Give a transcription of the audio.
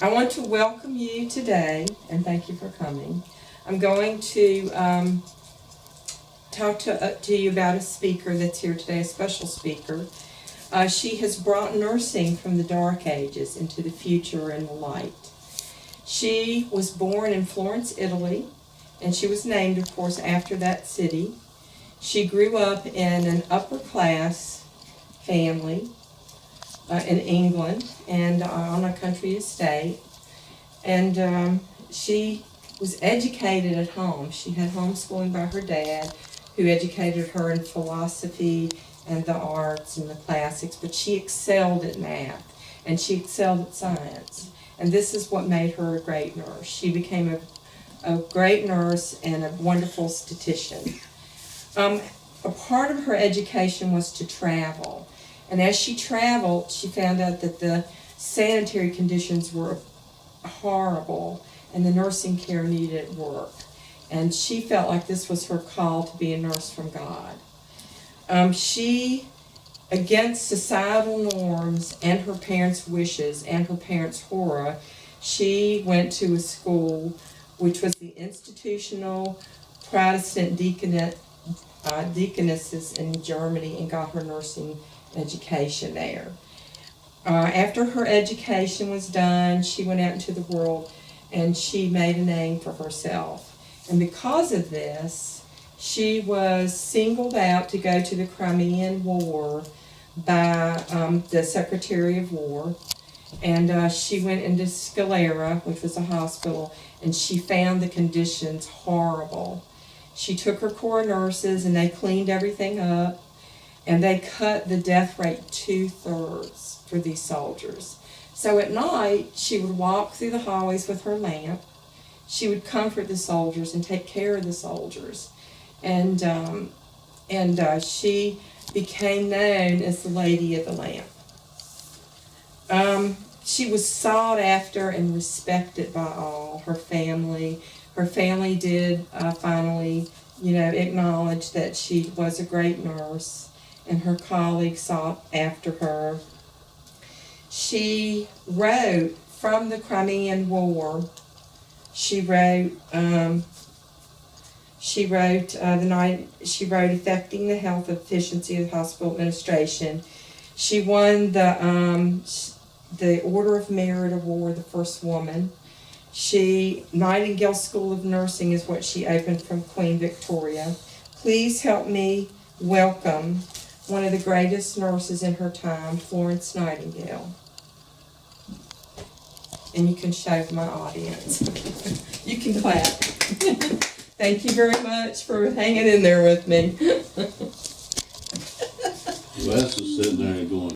I want to welcome you today, and thank you for coming. I'm going to talk to you about a speaker that's here today, a special speaker. She has brought nursing from the dark ages into the future and the light. She was born in Florence, Italy, and she was named, of course, after that city. She grew up in an upper-class family in England and on a country estate. And she was educated at home. She had homeschooling by her dad, who educated her in philosophy and the arts and the classics, but she excelled at math and she excelled at science. And this is what made her a great nurse. She became a great nurse and a wonderful statistician. A part of her education was to travel. And as she traveled, she found out that the sanitary conditions were horrible and the nursing care needed work. And she felt like this was her call to be a nurse from God. She, against societal norms and her parents' wishes and her parents' horror, she went to a school which was the Institutional Protestant Deaconesses in Germany, and got her nursing education there. After her education was done, she went out into the world and she made a name for herself. And because of this, she was singled out to go to the Crimean War by the Secretary of War. And she went into Scalera, which was a hospital, and she found the conditions horrible. She took her corps nurses and they cleaned everything up, and they cut the death rate 2/3 for these soldiers. So at night, she would walk through the hallways with her lamp. She would comfort the soldiers and take care of the soldiers. And she became known as the Lady of the Lamp. She was sought after and respected by all. Her family did finally, acknowledge that she was a great nurse, and her colleagues sought after her. She wrote from the Crimean War. She wrote affecting the health efficiency of hospital administration. She won the Order of Merit Award, the first woman. Nightingale School of Nursing is what she opened from Queen Victoria. Please help me welcome one of the greatest nurses in her time, Florence Nightingale. And you can show my audience. You can clap. Thank you very much for hanging in there with me. Les is sitting there going,